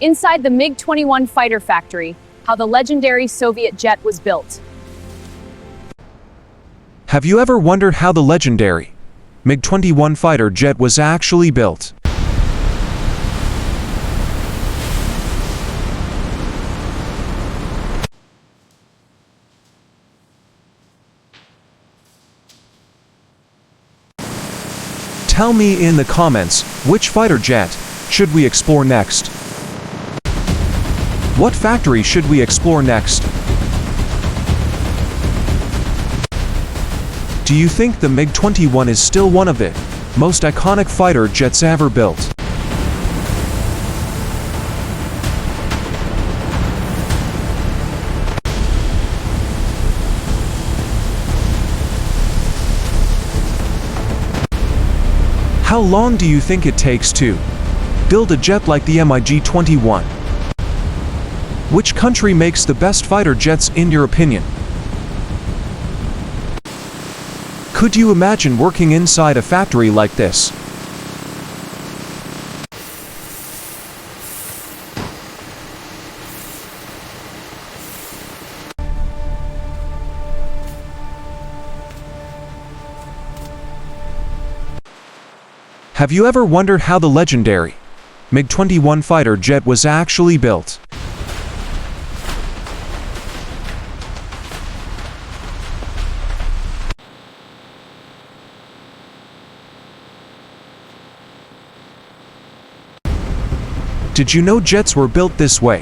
Inside the MiG-21 fighter factory, how the legendary Soviet jet was built. Have you ever wondered how the legendary MiG-21 fighter jet was actually built? Tell me in the comments, which fighter jet should we explore next? What factory should we explore next? Do you think the MiG-21 is still one of the most iconic fighter jets ever built? How long do you think it takes to build a jet like the MiG-21? Which country makes the best fighter jets in your opinion? Could you imagine working inside a factory like this? Have you ever wondered how the legendary MiG-21 fighter jet was actually built? Did you know jets were built this way?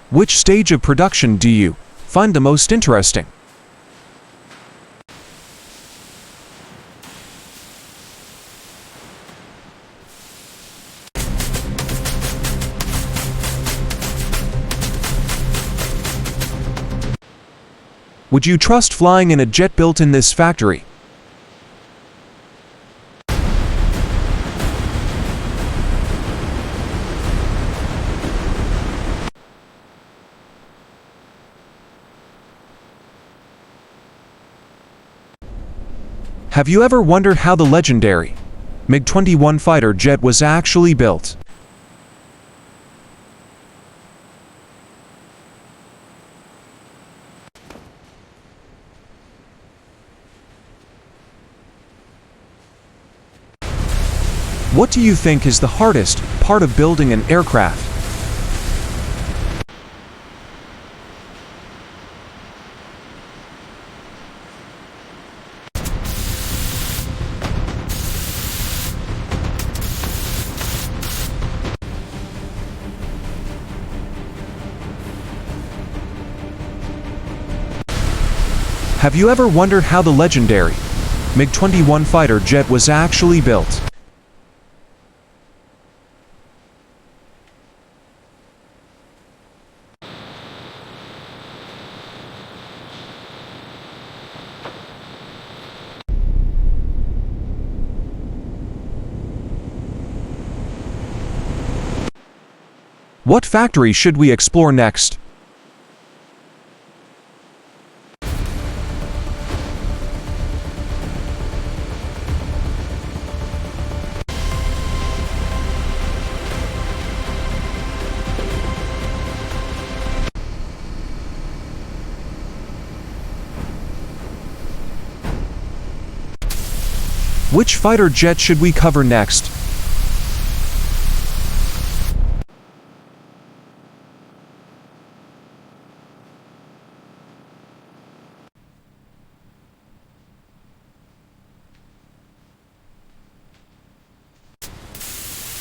Which stage of production do you find the most interesting? Would you trust flying in a jet built in this factory? Have you ever wondered how the legendary MiG-21 fighter jet was actually built? What do you think is the hardest part of building an aircraft? Have you ever wondered how the legendary MiG-21 fighter jet was actually built? What factory should we explore next? Which fighter jet should we cover next?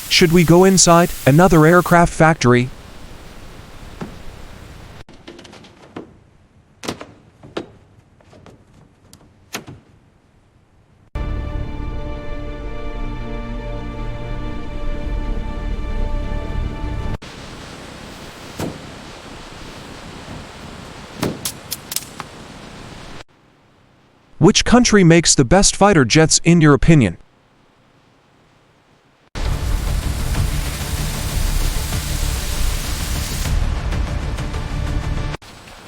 Should we go inside another aircraft factory? Which country makes the best fighter jets in your opinion?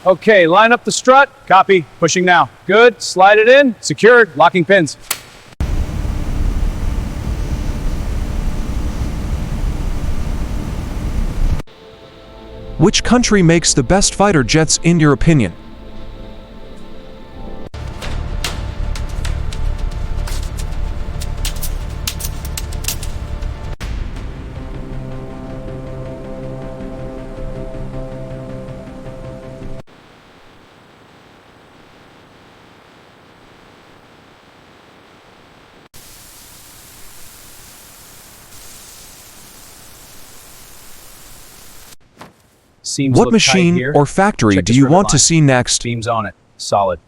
Okay, line up the strut. Copy. Pushing now. Good. Slide it in. Secured. Locking pins. Which country makes the best fighter jets in your opinion? Seams What look tight machine here. or factory Check do this you rivet want to line. see next? Beams on it. Solid.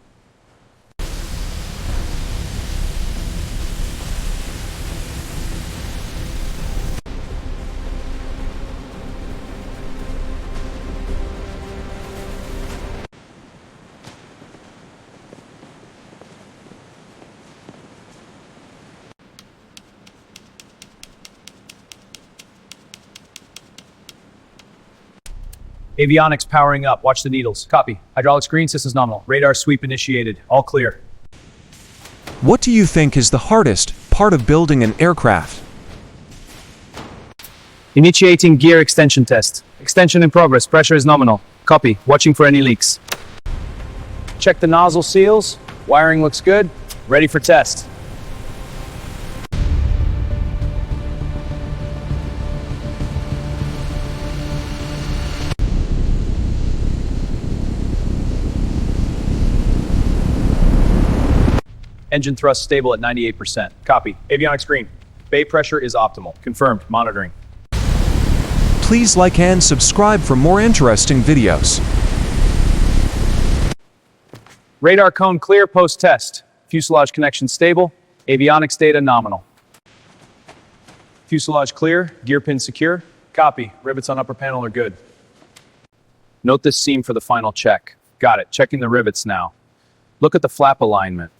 Avionics powering up. Watch the needles. Copy. Hydraulics green. Systems nominal. Radar sweep initiated. All clear. What do you think is the hardest part of building an aircraft? Initiating gear extension test. Extension in progress. Pressure is nominal. Copy. Watching for any leaks. Check the nozzle seals. Wiring looks good. Ready for test. Engine thrust stable at 98%. Copy. Avionics green. Bay pressure is optimal. Confirmed. Monitoring. Please like and subscribe for more interesting videos. Radar cone clear post-test. Fuselage connection stable. Avionics data nominal. Fuselage clear. Gear pin secure. Copy. Rivets on upper panel are good. Note this seam for the final check. Got it. Checking the rivets now. Look at the flap alignment.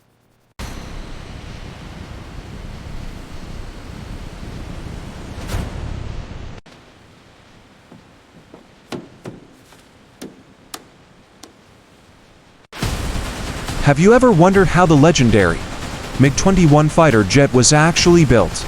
Have you ever wondered how the legendary MiG-21 fighter jet was actually built?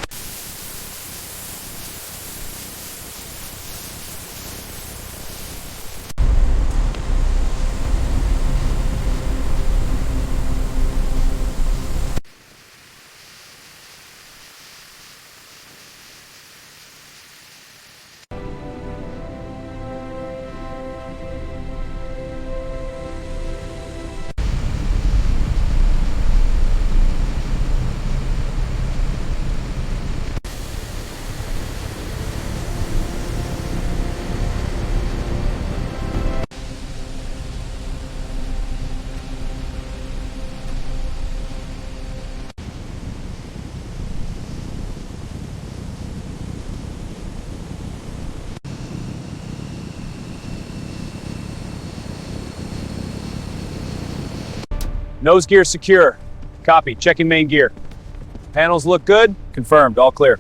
Nose gear secure. Copy. Checking main gear. Panels look good. Confirmed. All clear.